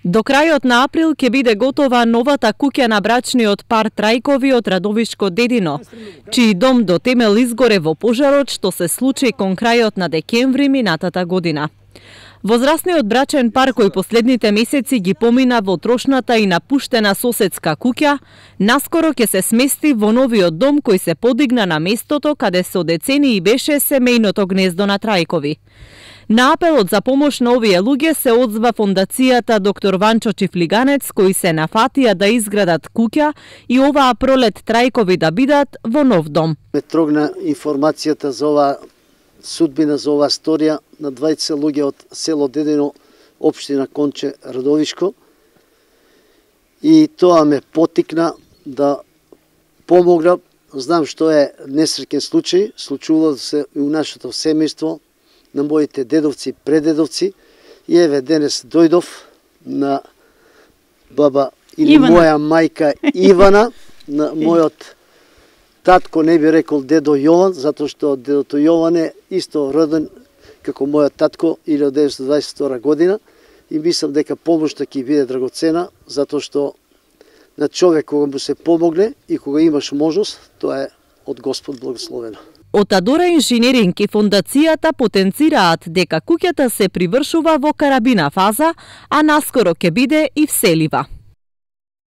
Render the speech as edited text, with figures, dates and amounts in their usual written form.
До крајот на април ќе биде готова новата куќа на брачниот пар Трајкови од Радовишко Дедино, чиј дом до темел изгоре во пожарот што се случи кон крајот на декември минатата година. Возрастниот брачен пар кој последните месеци ги помина во трошната и напуштена соседска куќа, наскоро ќе се смести во новиот дом кој се подигна на местото каде со децении беше семејното гнездо на Трајкови. На апелот за помош на овие луѓе се одзва фондацијата Доктор Ванчо Чифлиганец, кои се нафатија да изградат куќа и оваа пролет Трајкови да бидат во нов дом. Ме трогна информацијата за оваа судбина, за оваа историја на 20 луѓе од село Дедино, општина Конче, Радовишко. И тоа ме потикна да помогнам. Знам што е несреќен случај, случувало се и у нашето семејство, на моите дедовци, предедовци, и еве денес дојдов на баба или Ивана. Моја мајка Ивана, на мојот татко, не би рекол дедо Јован, затоа што дедото Јован е исто роден како мојот татко 1922 година, и мислам дека помошта ќе биде драгоцена, затоа што на човек кога му се помогне и кога имаш можност, тоа е од Господ благословено. Од Адора инженеринг и фондацијата потенцираат дека куќата се привршува во карабина фаза, а наскоро ќе биде и вселива.